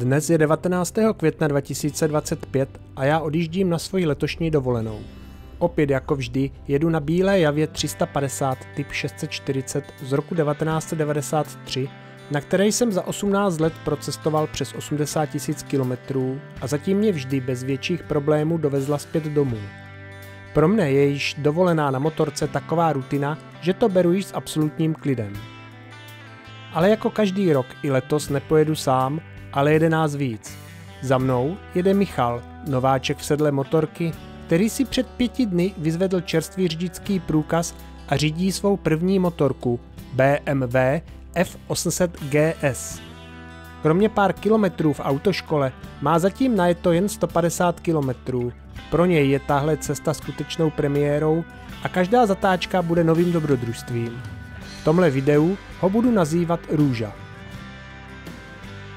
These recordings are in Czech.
Dnes je 19. května 2025 a já odjíždím na svoji letošní dovolenou. Opět jako vždy jedu na bílé Javě 350 typ 640 z roku 1993, na které jsem za 18 let procestoval přes 80 000 kilometrů a zatím mě vždy bez větších problémů dovezla zpět domů. Pro mne je již dovolená na motorce taková rutina, že to beru již s absolutním klidem. Ale jako každý rok i letos nepojedu sám, ale jede nás víc. Za mnou jede Michal, nováček v sedle motorky, který si před 5 dny vyzvedl čerstvý řidičský průkaz a řídí svou první motorku BMW F800 GS. Kromě pár kilometrů v autoškole má zatím najeto jen 150 kilometrů. Pro něj je tahle cesta skutečnou premiérou a každá zatáčka bude novým dobrodružstvím. V tomhle videu ho budu nazývat Růža.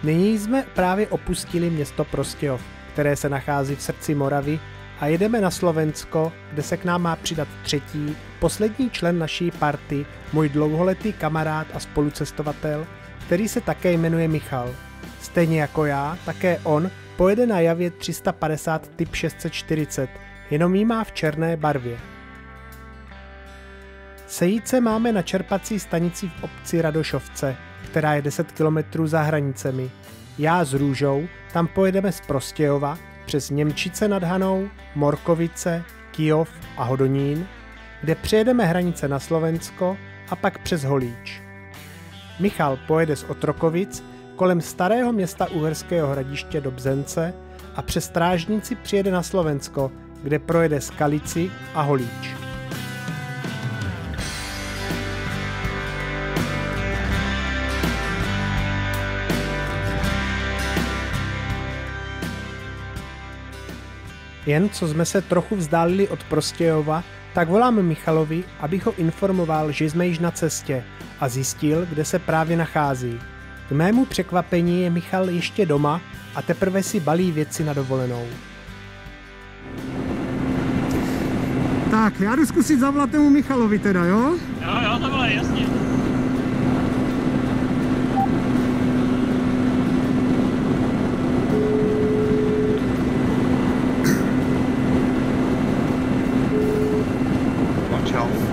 Nyní jsme právě opustili město Prostějov, které se nachází v srdci Moravy, a jedeme na Slovensko, kde se k nám má přidat třetí, poslední člen naší party, můj dlouholetý kamarád a spolucestovatel, který se také jmenuje Michal. Stejně jako já, také on pojede na Javě 350 typ 640, jenom ji má v černé barvě. Sejít se máme na čerpací stanici v obci Radošovce, která je 10 km za hranicemi. Já s Růžou tam pojedeme z Prostějova přes Němčice nad Hanou, Morkovice, Kyjov a Hodonín, kde přejedeme hranice na Slovensko a pak přes Holíč. Michal pojede z Otrokovic kolem starého města Uherského Hradiště do Bzence a přes Strážnici přijede na Slovensko, kde projede Skalici a Holíč. Jen co jsme se trochu vzdálili od Prostějova, tak volám Michalovi, abych ho informoval, že jsme již na cestě, a zjistil, kde se právě nachází. K mému překvapení je Michal ještě doma a teprve si balí věci na dovolenou. Tak, já jdu zkusit zavolat tomu Michalovi teda, jo? Jo, to bylo jasně.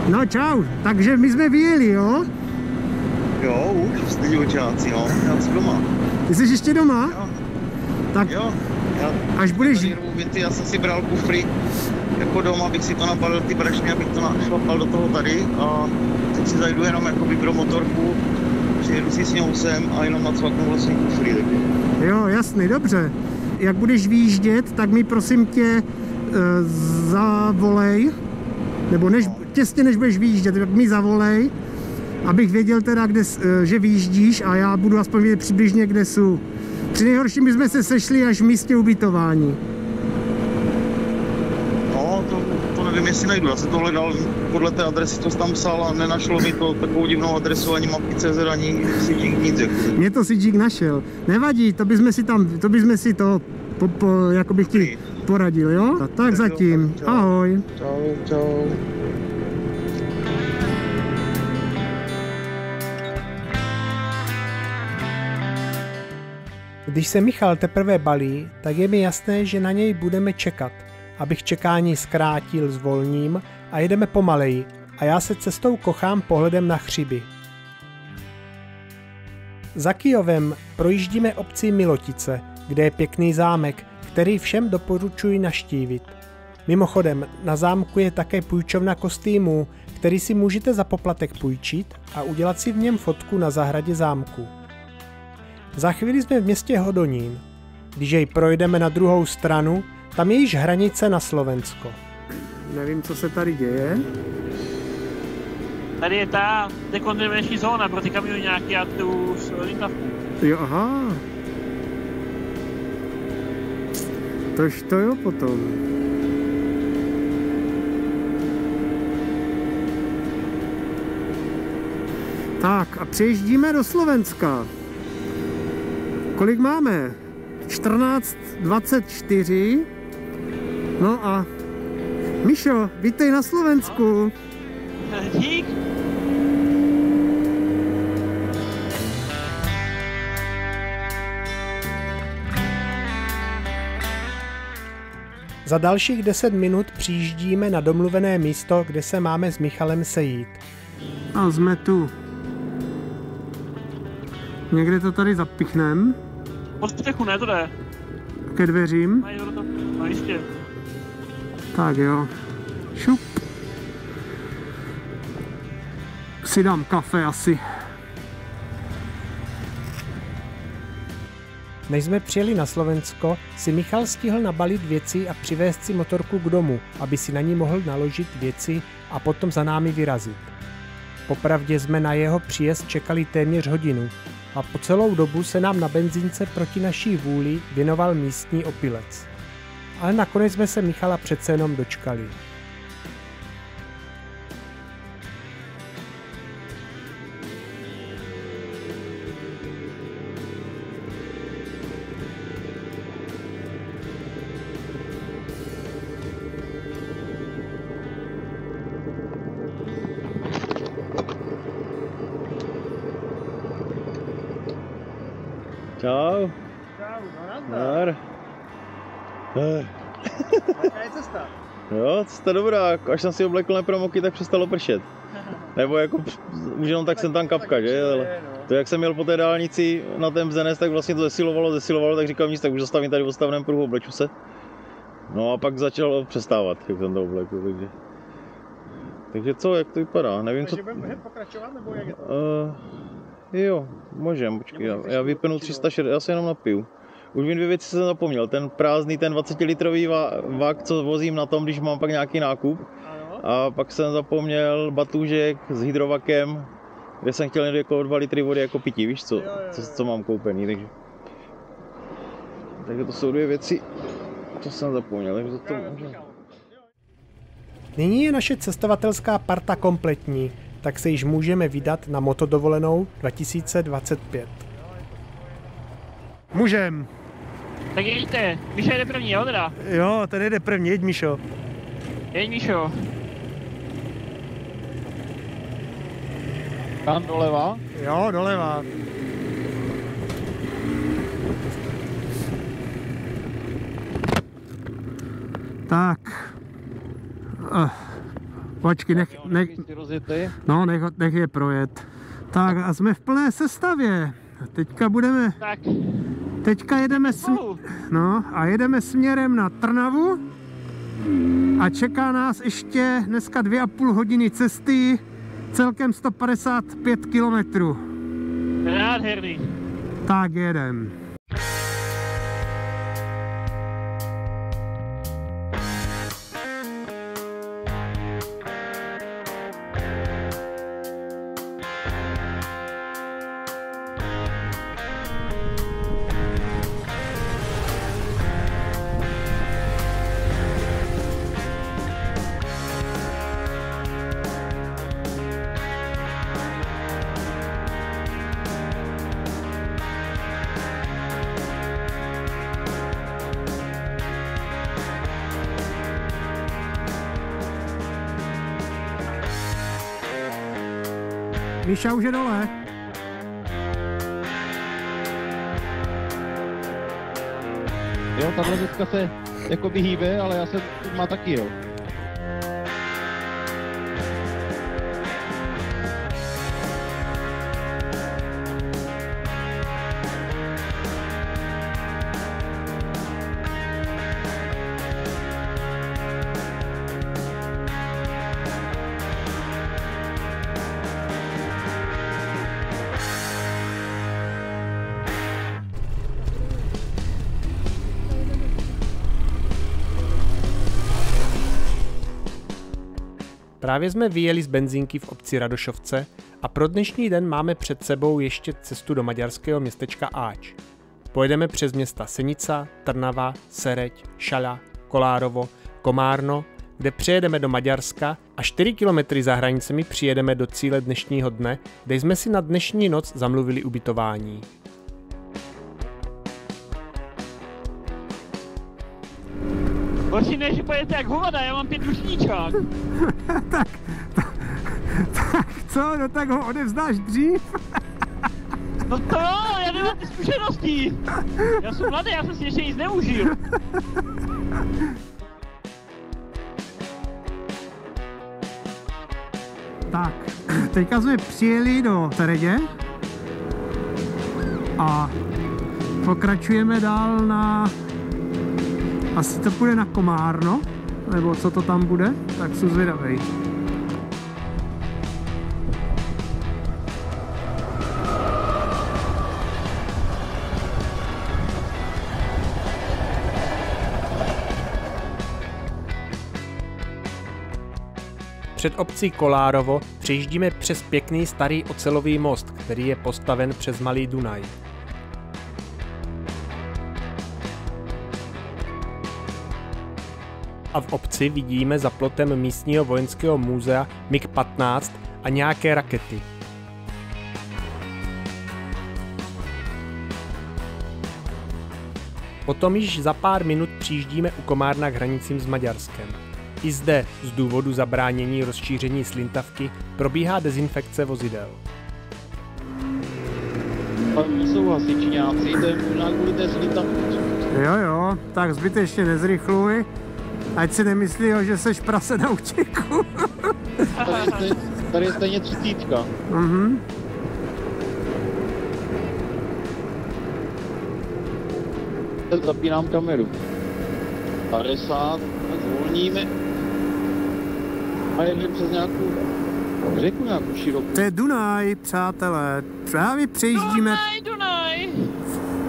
No čau, takže my jsme vyjeli, jo? Jo, už jste divočáci, jo, já jsem doma. Ty jsi ještě doma? Jo. Tak Jo, až budeš... já jsem si bral kufry jako doma, abych si to nabalil ty brašny, abych to našlapal do toho tady a teď si zajdu jenom jakoby pro motorku, přijedu si s něho sem a jenom nacvaknu vlastně kufry. Tak. Jo, jasný, dobře. Jak budeš výjíždět, tak mi prosím tě zavolej, nebo těsně než budeš výjíždět, tak mi zavolej, abych věděl teda, že vyjíždíš a já budu aspoň vědět přibližně, kde jsou. Při nejhorším jsme se sešli až v místě ubytování. No, to nevím, jestli najdu. Já jsem to hledal podle té adresy, co jsi tam psal a nenašlo mi to takovou divnou adresu, ani mapy.cz, ani Sidík, nic. Mě to Sidík našel. Nevadí, to bychom si to jako bych ti poradil, jo? Tak zatím. Čau. Ahoj. Čau. Když se Michal teprve balí, tak je mi jasné, že na něj budeme čekat. Abych čekání zkrátil, zvolním a jedeme pomaleji a já se cestou kochám pohledem na hřiby. Za Kyjovem projíždíme obcí Milotice, kde je pěkný zámek, který všem doporučuji navštívit. Mimochodem, na zámku je také půjčovna kostýmů, který si můžete za poplatek půjčit a udělat si v něm fotku na zahradě zámku. Za chvíli jsme v městě Hodonín. Když jej projdeme na druhou stranu, tam je již hranice na Slovensko. Nevím, co se tady děje. Tady je ta dekontaminační zóna pro ty kamionáky a tu lítavku. Jo, aha. Tož to jo potom. Tak a přejíždíme do Slovenska. Kolik máme? 14:24. No a Mišo, vítej na Slovensku. Dík. Za dalších 10 minut přijíždíme na domluvené místo, kde se máme s Michalem sejít. A jsme tu. Někde to tady zapichneme. Pod střechu, ne, to jde. Ke dveřím. No jistě. Tak jo. Šup. Si dám kafe asi. Než jsme přijeli na Slovensko, si Michal stihl nabalit věci a přivést si motorku k domu, aby si na ní mohl naložit věci a potom za námi vyrazit. Popravdě jsme na jeho příjezd čekali téměř hodinu a po celou dobu se nám na benzínce proti naší vůli věnoval místní opilec. Ale nakonec jsme se Michala přece jenom dočkali. Čau. Čau, nazdar. Jaká je cesta? Jo, cesta dobrá, až jsem si oblekl nepromoky, tak přestalo pršet. Nebo jako už jenom tak jsem tam kapka, že? Ale to jak jsem jel po té dálnici na ten Bzenec, tak vlastně to zesilovalo, tak říkám nic, tak už zastavím tady v odstavném pruhu, obleču se. No a pak začalo přestávat, jak jsem to oblekl, takže... Takže co, jak to vypadá, nevím co... Takže budeme pokračovat, nebo jak je to? Jo, můžem, počkej, já vypnu 360, já se jenom napiju. Už vím, 2 věci jsem zapomněl, ten prázdný, ten 20-litrový vak, co vozím na tom, když mám pak nějaký nákup. Ano. A pak jsem zapomněl batůžek s hydrovakem, kde jsem chtěl jako 2 litry vody jako pití, víš co, co mám koupený, takže to jsou 2 věci, co jsem zapomněl, takže to můžem. Nyní je naše cestovatelská parta kompletní, tak se již můžeme vydat na motodovolenou 2025. Můžem. Tak jeďte, Míša jde první, jo teda? Jo, tady jde první, jeď Míšo. Jeď Míšo. Tam doleva? Jo, doleva. Tak. Počkej, nech je projet. Tak a jsme v plné sestavě. Teďka budeme... Tak. Teďka jedeme jedeme směrem na Trnavu a čeká nás ještě dneska 2,5 hodiny cesty, celkem 155 kilometrů. Nádherný. Tak jedem. Míša už je dole. Jo, tahle věcka se jako hýbe, ale já jsem má taky, jo. Právě jsme vyjeli z benzínky v obci Radošovce a pro dnešní den máme před sebou ještě cestu do maďarského městečka Ács. Pojedeme přes města Senica, Trnava, Sereď, Šala, Kolárovo, Komárno, kde přejedeme do Maďarska a 4 kilometry za hranicemi přijedeme do cíle dnešního dne, kde jsme si na dnešní noc zamluvili ubytování. Horší než pojete jak hovada, já mám 5 ručníčák. tak co, no tak ho odevzdáš dřív? No to jo, já nemám ty zkušenosti. Já jsem mladý, já jsem si ještě nic neužil. Tak, teďka jsme přijeli do Teredě a pokračujeme dál na... Asi to půjde na Komárno, nebo co to tam bude, tak jsem zvědavej. Před obcí Kolárovo přejíždíme přes pěkný starý ocelový most, který je postaven přes Malý Dunaj. A v obci vidíme za plotem místního vojenského muzea MiG-15 a nějaké rakety. Potom již za pár minut přijíždíme u Komárna k hranicím s Maďarskem. I zde, z důvodu zabránění rozšíření slintavky, probíhá dezinfekce vozidel. Jsou hasičňáci, to je možná kvůli té slintavce. Jo, tak zbytečně nezrychluj, ať si nemyslí, že seš prase na útěku. Tady je stejně 30. Mhm. Zapínám kameru. 50 a zvolníme. A jedeme přes nějakou řeku, nějakou širokou. To je Dunaj, přátelé. Právě přejíždíme... Dunaj!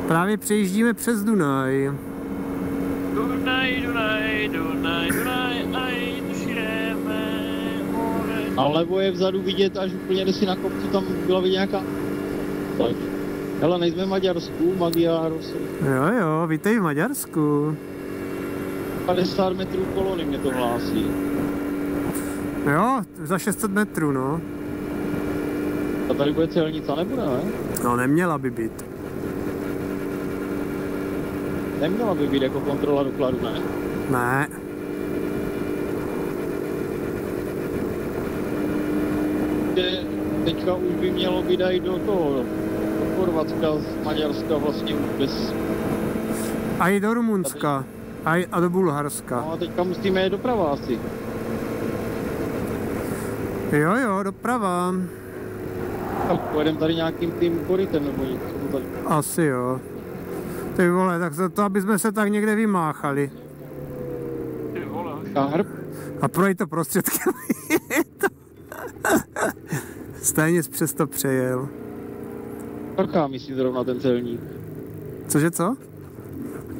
Právě přejíždíme přes Dunaj. Dunaj, aj šireme more. A levo je vzadu vidět, až úplně si na kopci, tam byla vidět nějaká... Hele, nejsme v Maďarsku, Magyaros. Jo, vítej v Maďarsku. 50 metrů kolony mě to hlásí. Jo, za 600 metrů, no. A tady bude celnica, nebude, ne? No, neměla by být. Neměla by být jako kontrola dokladu, ne? Ne. Teďka už by mělo být i do toho, do Chorvatska, z Maďarska vlastně bez... A i do Rumunska. A do Bulharska. No a teďka musíme jít doprava asi. Jo, doprava. Tak pojedeme tady nějakým tím korytem nebo něco tady. Asi jo. Ty vole, tak to, aby jsme se tak někde vymáchali. Ty vole. Karp? A projít to prostředkem. Stejně jsi přesto přejel. Kaká myslí zrovna ten celník. Cože co?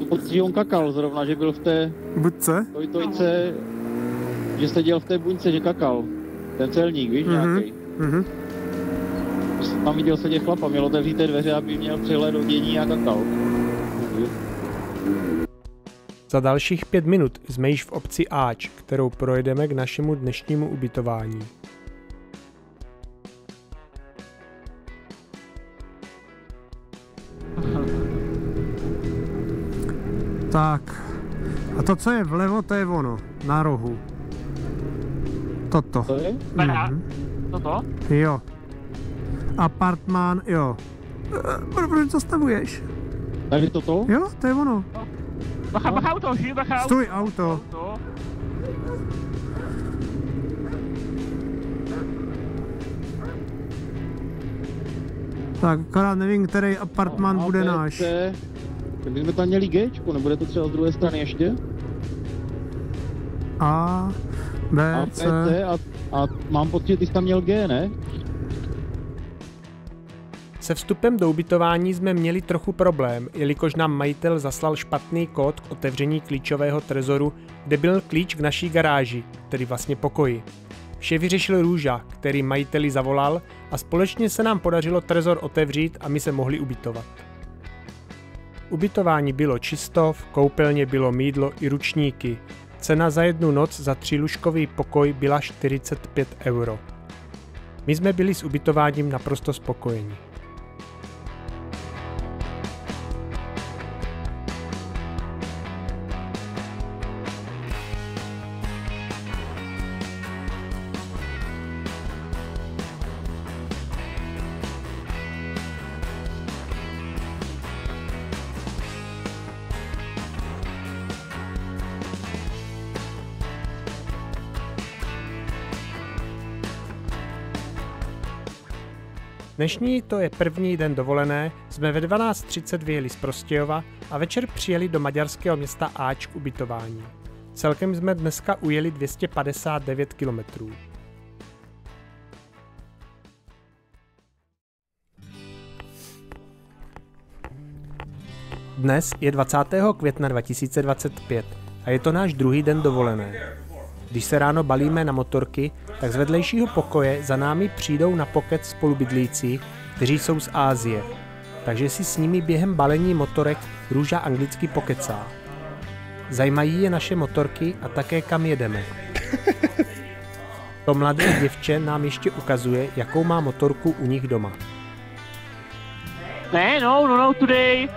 Pocit, on kakal zrovna, že byl v té... Budce? Tojce, že seděl v té buňce, že kakal. Ten celník, víš, nějaký. Mhm. Tam viděl sedět chlapa, měl otevřít dveře, aby měl přehled do dění a kakal. Za dalších 5 minut jsme již v obci Áč, kterou projedeme k našemu dnešnímu ubytování. Tak. A to, co je vlevo, to je ono. Na rohu. Toto. To je? Toto? Jo. Apartmán, jo. Proč zastavuješ? Tady toto? Jo, to je ono. Bacha auto, žij, bacha auto. Stůj, auto. Tak, akorát nevím, který apartmán bude náš. My jsme tam měli Gčko, nebude to třeba z druhé strany ještě? A, B, C. A mám pocit, že ty jsi tam měl G, ne? Se vstupem do ubytování jsme měli trochu problém, jelikož nám majitel zaslal špatný kód k otevření klíčového trezoru, kde byl klíč k naší garáži, tedy vlastně pokoji. Vše vyřešil Růža, který majiteli zavolal a společně se nám podařilo trezor otevřít a my se mohli ubytovat. Ubytování bylo čisto, v koupelně bylo mýdlo i ručníky. Cena za jednu noc za 3lůžkový pokoj byla 45 €. My jsme byli s ubytováním naprosto spokojeni. Dnešní, to je první den dovolené, jsme ve 12:30 vyjeli z Prostějova a večer přijeli do maďarského města Áč k ubytování. Celkem jsme dneska ujeli 259 kilometrů. Dnes je 20. května 2025 a je to náš druhý den dovolené. Když se ráno balíme na motorky, tak z vedlejšího pokoje za námi přijdou na pokec spolubydlící, kteří jsou z Asie, takže si s nimi během balení motorek Růža anglicky pokecá. Zajímají je naše motorky a také kam jedeme. To mladé děvče nám ještě ukazuje, jakou má motorku u nich doma. No, today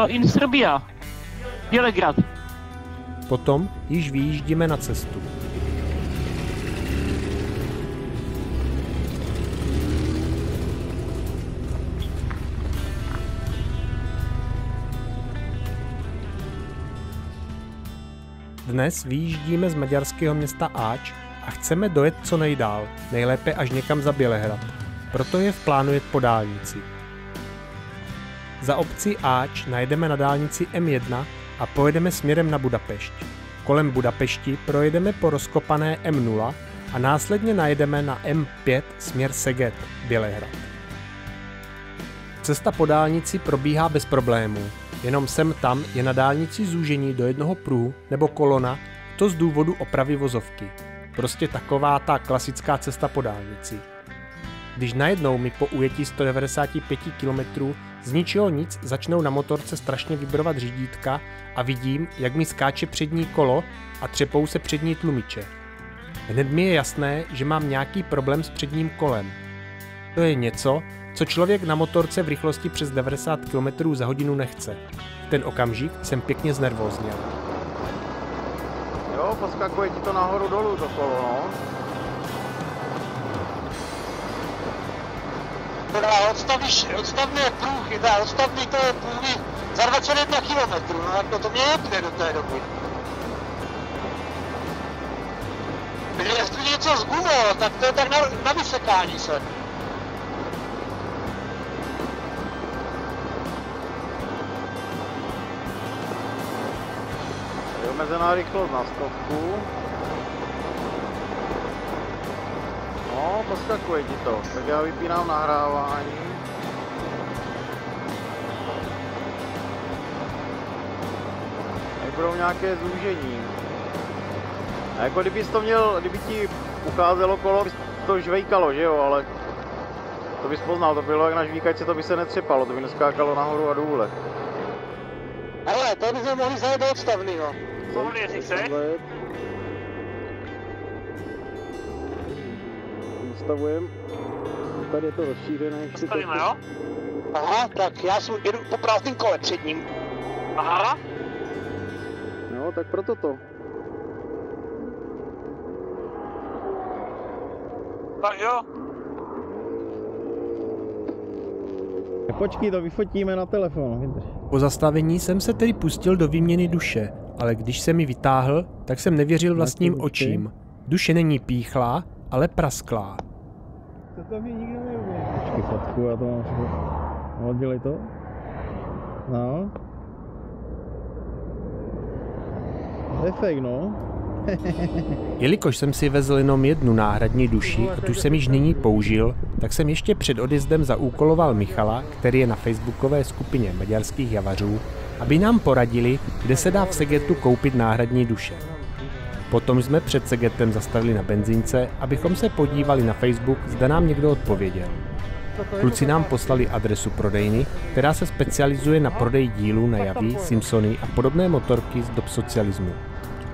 in Serbia, Bělehrad. Potom již vyjíždíme na cestu. Dnes vyjíždíme z maďarského města Áč a chceme dojet co nejdál, nejlépe až někam za Bělehrad. Proto je v plánu jet po dálnici. Za obcí Áč najedeme na dálnici M1 a pojedeme směrem na Budapešť. Kolem Budapešti projedeme po rozkopané M0 a následně najedeme na M5 směr Szeged, Bělehrad. Cesta po dálnici probíhá bez problémů, jenom sem tam je na dálnici zúžení do jednoho pruhu nebo kolona, to z důvodu opravy vozovky. Prostě taková ta klasická cesta po dálnici. Když najednou mi po ujetí 195 km z ničeho nic začnou na motorce strašně vibrovat řídítka a vidím, jak mi skáče přední kolo a třepou se přední tlumiče. Hned mi je jasné, že mám nějaký problém s předním kolem. To je něco, co člověk na motorce v rychlosti přes 90 km za hodinu nechce. V ten okamžik jsem pěkně znervózněl. Jo, poskakuje ti to nahoru dolů to kolo, no. Odstavný průchy, odstavný to je průchy za 21 km, no jako to mě jepne do té doby. Jestli něco z gumou, tak to je tak na vysekání se. Je omezená rychlost na 100. No, poskakuje ti to, tak já vypínám nahrávání. Budou nějaké zúžení. A jako kdyby ti ucházelo kolo, by to žvejkalo, že jo, ale to bys poznal, to bylo jak na žvíkačce, to by se netřepalo, to by neskákalo nahoru a důle. Hele, to bychom mohli zajet do odstavnýho. Mohli, jestli chceš. Nastavujem. Tady je to rozšířené ještě. Stavíme, jo? Aha, tak já jedu po prázdném kole před ním. Aha. No, tak proto to. Tak jo. Počkej, to vyfotíme na telefon. Po zastavení jsem se tedy pustil do výměny duše, ale když se mi vytáhl, tak jsem nevěřil vlastním očím. Duše není píchlá, ale prasklá. To mi nikdo neuvěří. Počkej fotku, já to mám všechno. No, dělej to. No. To je fake, no. Jelikož jsem si vezl jenom jednu náhradní duši a tu jsem již nyní použil, tak jsem ještě před odjezdem zaúkoloval Michala, který je na facebookové skupině maďarských javařů, aby nám poradili, kde se dá v Szegedu koupit náhradní duše. Potom jsme před Szegedem zastavili na benzínce, abychom se podívali na Facebook, zda nám někdo odpověděl. Kluci nám poslali adresu prodejny, která se specializuje na prodej dílů na Javy, Simpsony a podobné motorky z dob socialismu.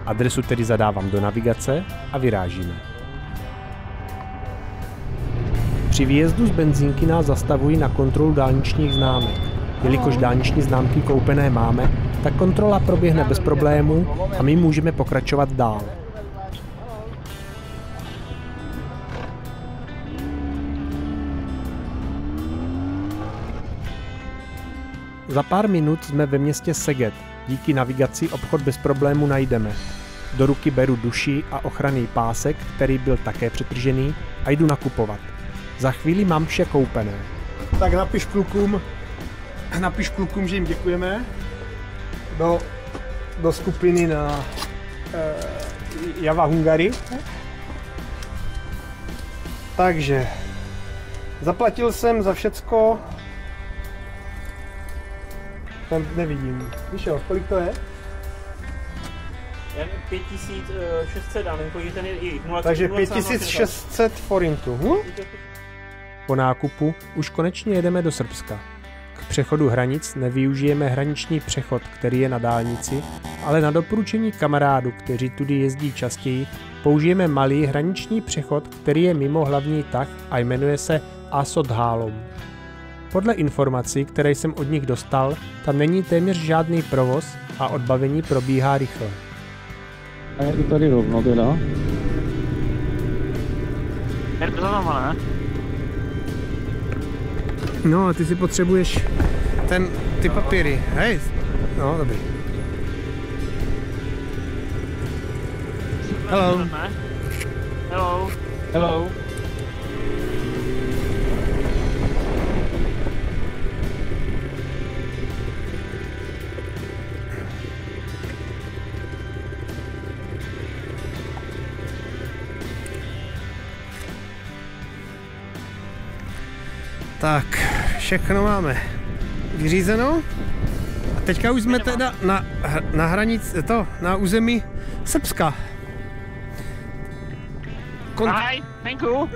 Adresu tedy zadávám do navigace a vyrážíme. Při výjezdu z benzínky nás zastavují na kontrolu dálničních známek. Jelikož dálniční známky koupené máme, tak kontrola proběhne bez problémů a my můžeme pokračovat dál. Za pár minut jsme ve městě Szeged. Díky navigaci obchod bez problému najdeme. Do ruky beru duši a ochranný pásek, který byl také přetržený, a jdu nakupovat. Za chvíli mám vše koupené. Tak napiš klukům, že jim děkujeme. Do skupiny na Java Hungary. Takže zaplatil jsem za všecko. Tam nevidím. Víš jo, kolik to je? Já 5600 dám, že ten je i 0, takže 5600 forintů. Po nákupu už konečně jedeme do Srbska. K přechodu hranic nevyužijeme hraniční přechod, který je na dálnici, ale na doporučení kamarádů, kteří tudy jezdí častěji, použijeme malý hraniční přechod, který je mimo hlavní tah a jmenuje se Asodhálom. Podle informací, které jsem od nich dostal, tam není téměř žádný provoz a odbavení probíhá rychle. A je to tady rovno teda? Je to znamená, ne? No a ty si potřebuješ ty papíry. Hej, no dobrý. Hello. Hello. Hello. Tak, všechno máme vyřízeno. A teďka už jsme teda na hranici, na území Srbska. Hi, thank you.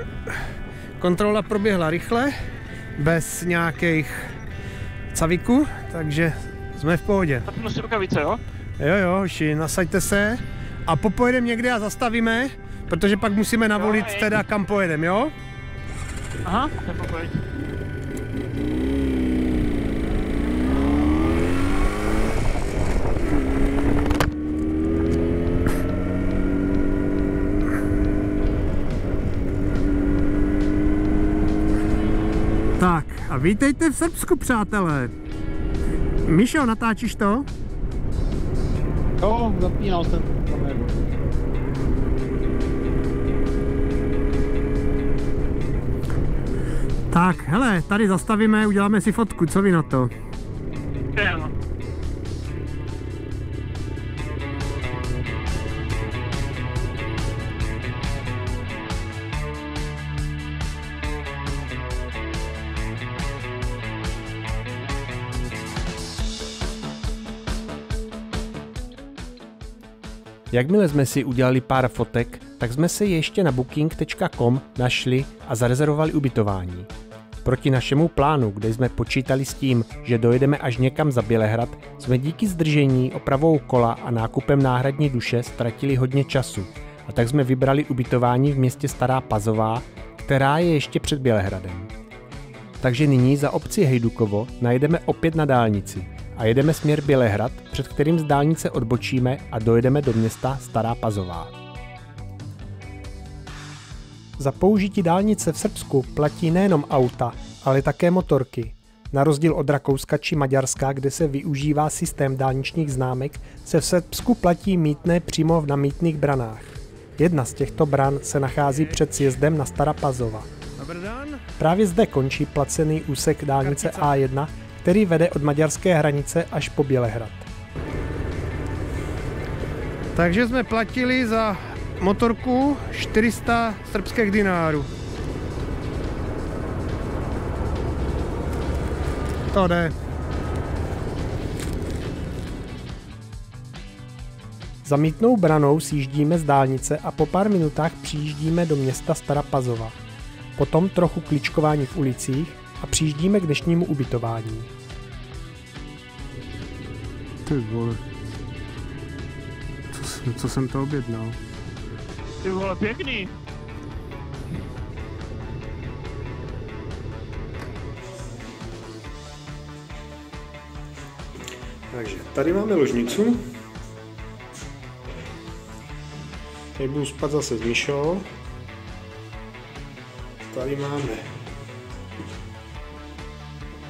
Kontrola proběhla rychle, bez nějakých caviků, takže jsme v pohodě. Zapnu si rukavice, jo? Jo, hoši, nasaďte se a popojedeme někde a zastavíme, protože pak musíme navolit teda kam pojedeme, jo? Aha, nepokojď. Tak a vítejte v Srbsku, přátelé. Míšo, natáčíš to? Jo, zapínal jsem kameru. Tak, hele, tady zastavíme, uděláme si fotku, co vy na to? Jo. Jakmile jsme si udělali pár fotek, tak jsme se ještě na booking.com našli a zarezervovali ubytování. Proti našemu plánu, kde jsme počítali s tím, že dojedeme až někam za Bělehrad, jsme díky zdržení, opravou kola a nákupem náhradní duše ztratili hodně času. A tak jsme vybrali ubytování v městě Stará Pazová, která je ještě před Bělehradem. Takže nyní za obci Hejdukovo najdeme opět na dálnici a jedeme směr Bělehrad, před kterým z dálnice odbočíme a dojedeme do města Stará Pazová. Za použití dálnice v Srbsku platí nejenom auta, ale také motorky. Na rozdíl od Rakouska či Maďarska, kde se využívá systém dálničních známek, se v Srbsku platí mýtné přímo na mýtných branách. Jedna z těchto bran se nachází před sjezdem na Stará Pazova. Právě zde končí placený úsek dálnice A1, který vede od maďarské hranice až po Bělehrad. Takže jsme platili za motorku 400 srbských dinárů. To jde. Za mýtnou branou sjíždíme z dálnice a po pár minutách přijíždíme do města Stará Pazova. Potom trochu kličkování v ulicích a přijíždíme k dnešnímu ubytování. Ty vole. Co jsem to objednal? Ty vole, pěkný. Takže tady máme ložnicu. Tady budu spát zase s Míšou. Tady máme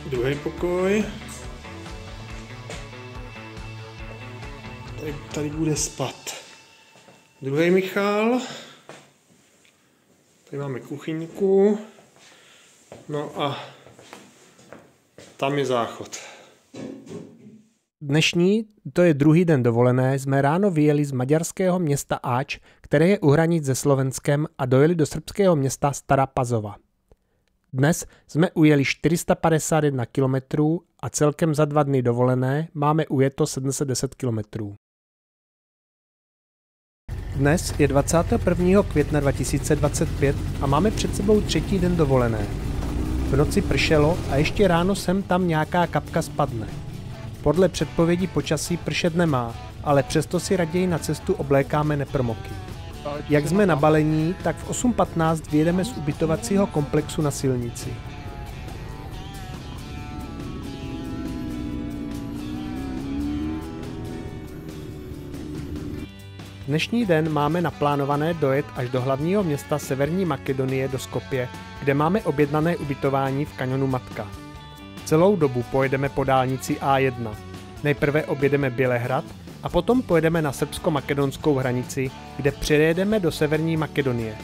druhý pokoj. Tady bude spát druhý Michal. Tady máme kuchyňku. No a tam je záchod. Dnešní, to je druhý den dovolené, jsme ráno vyjeli z maďarského města Áč, které je u hranic se Slovenskem, a dojeli do srbského města Stará Pazova. Dnes jsme ujeli 451 km a celkem za 2 dny dovolené máme ujeto 710 km. Dnes je 21. května 2025 a máme před sebou 3. den dovolené. V noci pršelo a ještě ráno sem tam nějaká kapka spadne. Podle předpovědí počasí pršet nemá, ale přesto si raději na cestu oblékáme nepromoky. Jak jsme nabalení, tak v 8:15 vyjedeme z ubytovacího komplexu na silnici. Dnešní den máme naplánované dojet až do hlavního města Severní Makedonie do Skopje, kde máme objednané ubytování v kanionu Matka. Celou dobu pojedeme po dálnici A1. Nejprve objedeme Bělehrad a potom pojedeme na srbsko-makedonskou hranici, kde přejedeme do Severní Makedonie.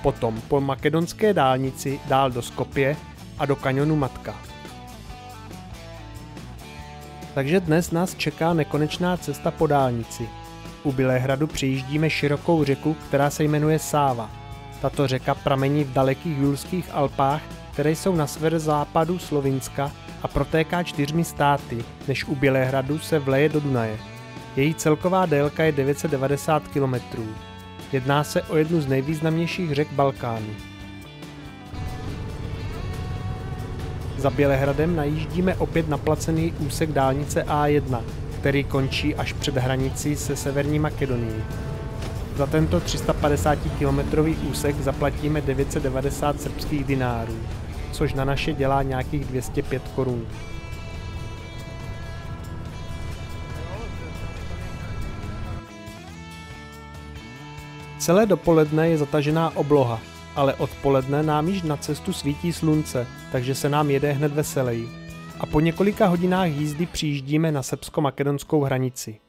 Potom po makedonské dálnici dál do Skopje a do kanionu Matka. Takže dnes nás čeká nekonečná cesta po dálnici. U Bělehradu přijíždíme širokou řeku, která se jmenuje Sáva. Tato řeka pramení v dalekých Jurských Alpách, které jsou na severozápadu Slovinska, a protéká 4 státy, než u Bělehradu se vleje do Dunaje. Její celková délka je 990 km. Jedná se o jednu z nejvýznamnějších řek Balkánu. Za Bělehradem najíždíme opět na placený úsek dálnice A1, který končí až před hranicí se Severní Makedonií. Za tento 350-kilometrový úsek zaplatíme 990 srbských dinárů, což na naše dělá nějakých 205 korun. Celé dopoledne je zatažená obloha, ale odpoledne nám již na cestu svítí slunce, takže se nám jede hned veseleji. A po několika hodinách jízdy přijíždíme na srbsko-makedonskou hranici.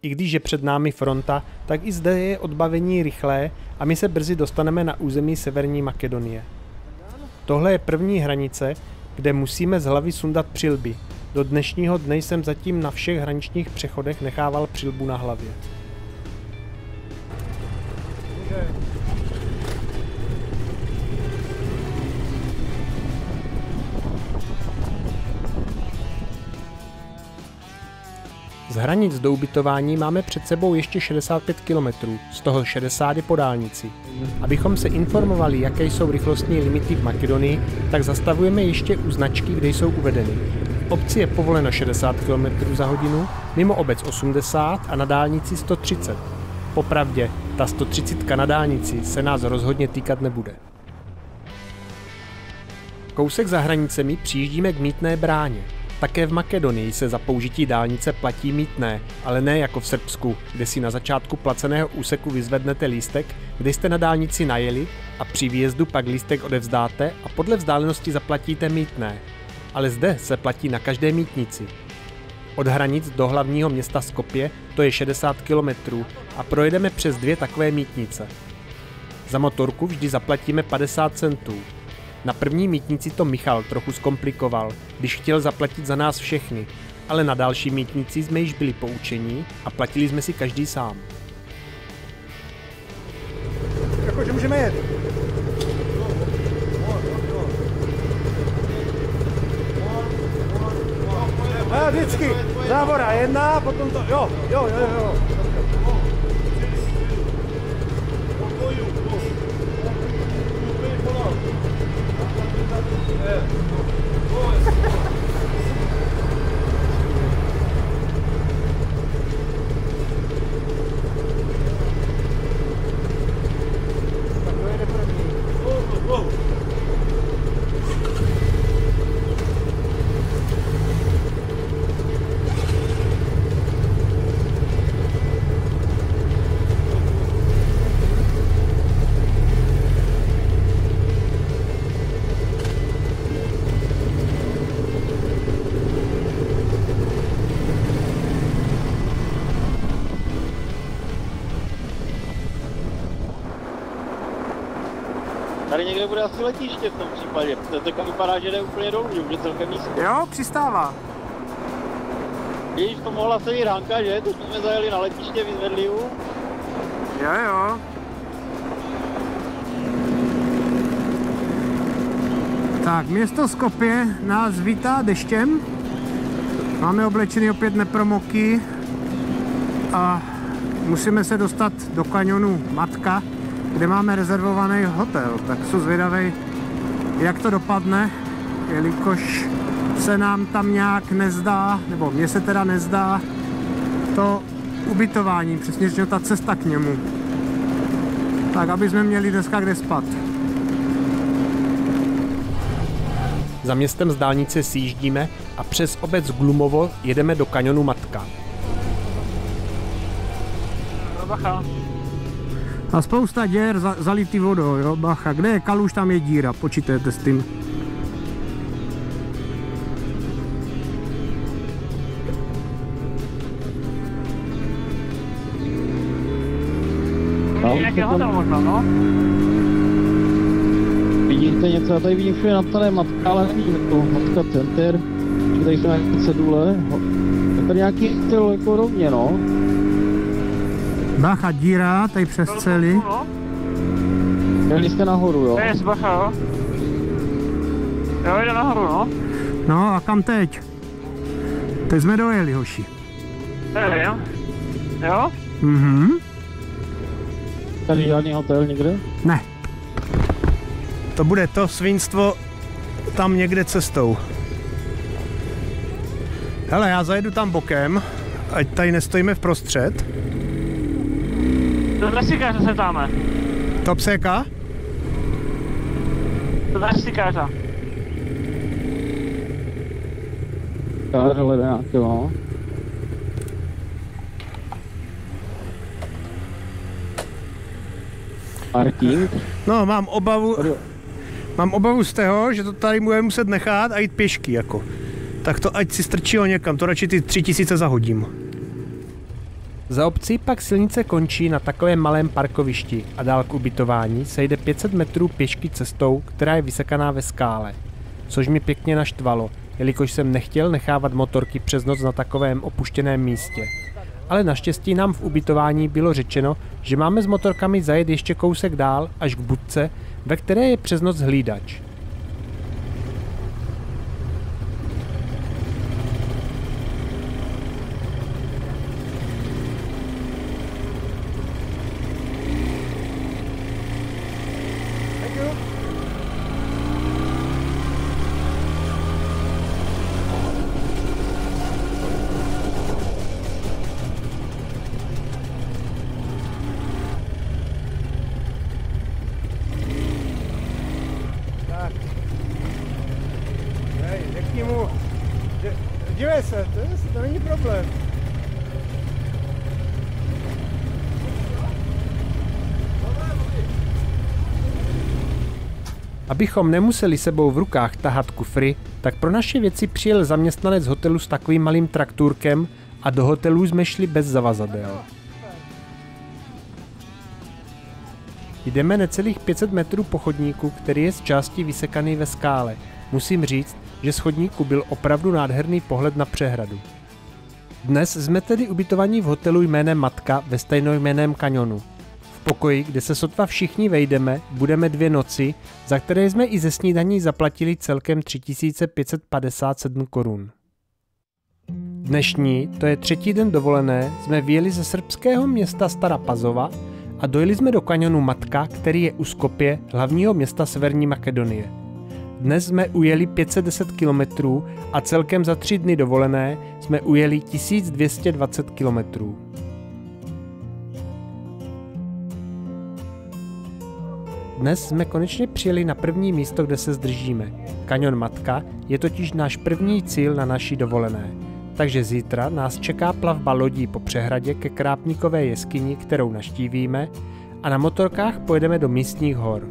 I když je před námi fronta, tak i zde je odbavení rychlé a my se brzy dostaneme na území Severní Makedonie. Tohle je první hranice, kde musíme z hlavy sundat přilby. Do dnešního dne jsem zatím na všech hraničních přechodech nechával přilbu na hlavě. Z hranic do ubytování máme před sebou ještě 65 km, z toho 60 je po dálnici. Abychom se informovali, jaké jsou rychlostní limity v Makedonii, tak zastavujeme ještě u značky, kde jsou uvedeny. V obci je povoleno 60 km za hodinu, mimo obec 80 a na dálnici 130. Popravdě, ta 130 na dálnici se nás rozhodně týkat nebude. Kousek za hranicemi přijíždíme k mýtné bráně. Také v Makedonii se za použití dálnice platí mýtné, ale ne jako v Srbsku, kde si na začátku placeného úseku vyzvednete lístek, kde jste na dálnici najeli a při výjezdu pak lístek odevzdáte a podle vzdálenosti zaplatíte mýtné. Ale zde se platí na každé mýtnici. Od hranic do hlavního města Skopje to je 60 km a projedeme přes 2 takové mýtnice. Za motorku vždy zaplatíme 50 centů. Na první mýtnici to Michal trochu zkomplikoval, když chtěl zaplatit za nás všechny, ale na další mýtnici jsme již byli poučení a platili jsme si každý sám. Jakože můžeme jet. A vždycky závora 1, potom to, jo. Tady někde bude asi letiště v tom případě, protože teďka vypadá, že jde úplně dolů, že už je celkem nízko. Jo, přistává. Víš, to mohla sedět Hanka, že? Teď jsme zajeli na letiště, vyzvedli ji. Jo. Tak, město Skopje nás vítá deštěm. Máme oblečený opět nepromoky a musíme se dostat do kanionu Matka, kde máme rezervovaný hotel. Tak jsem zvědavý, jak to dopadne, jelikož se nám tam nějak nezdá, nebo mně se teda nezdá to ubytování, přesně ta cesta k němu. Tak, aby jsme měli dneska kde spat. Za městem z dálnice sjíždíme a přes obec Glumovo jedeme do kanionu Matka. No bacha. A spousta děr zalitý vodou, jo, bacha. Kde je kaluž, tam je díra, počítejte s tím. Nějaké hotel možná, no? Vidíte něco, já tady vidím všude napsané Matka, ale nevím, to Matka Center, že tady jsou nějaké cedule. Je tady nějaký hotel jako rovně, no. Bacha, díra, tady přes celý. Jeli jste nahoru, jo? Jest, bacha, jo. Jo, jde nahoru, no. No a kam teď? Teď jsme dojeli, hoši. Tady, jo. Jo? Mhm. Tady žádný hotel někde? Ne. To bude to svinstvo tam někde cestou. Hele, já zajedu tam bokem, ať tady nestojíme vprostřed. To dresíkáře se dáme. To pséka? To dresíkáře. Káře hledá nějakého. Parking. No, mám obavu z toho, že to tady bude muset nechat a jít pěšky, jako. Tak to ať si strčí ho někam, to radši ty 3000 zahodím. Za obcí pak silnice končí na takovém malém parkovišti a dál k ubytování se jde 500 metrů pěšky cestou, která je vysekaná ve skále. Což mi pěkně naštvalo, jelikož jsem nechtěl nechávat motorky přes noc na takovém opuštěném místě. Ale naštěstí nám v ubytování bylo řečeno, že máme s motorkami zajet ještě kousek dál až k budce, ve které je přes noc hlídač. Dívej se, to není problém. Abychom nemuseli sebou v rukách tahat kufry, tak pro naše věci přijel zaměstnanec hotelu s takovým malým traktůrkem a do hotelu jsme šli bez zavazadel. Jdeme necelých 500 metrů po chodníku, který je z části vysekaný ve skále. Musím říct, že z chodníku byl opravdu nádherný pohled na přehradu. Dnes jsme tedy ubytovaní v hotelu jménem Matka ve stejnojmenném kanionu. V pokoji, kde se sotva všichni vejdeme, budeme 2 noci, za které jsme i ze snídaní zaplatili celkem 3557 korun. Dnešní, to je 3. den dovolené, jsme vyjeli ze srbského města Stara Pazova a dojeli jsme do kanionu Matka, který je u Skopje, hlavního města Severní Makedonie. Dnes jsme ujeli 510 km a celkem za 3 dny dovolené jsme ujeli 1220 km. Dnes jsme konečně přijeli na první místo, kde se zdržíme. Kanion Matka je totiž náš první cíl na naší dovolené. Takže zítra nás čeká plavba lodí po přehradě ke Krápníkové jeskyni, kterou navštívíme, a na motorkách pojedeme do místních hor.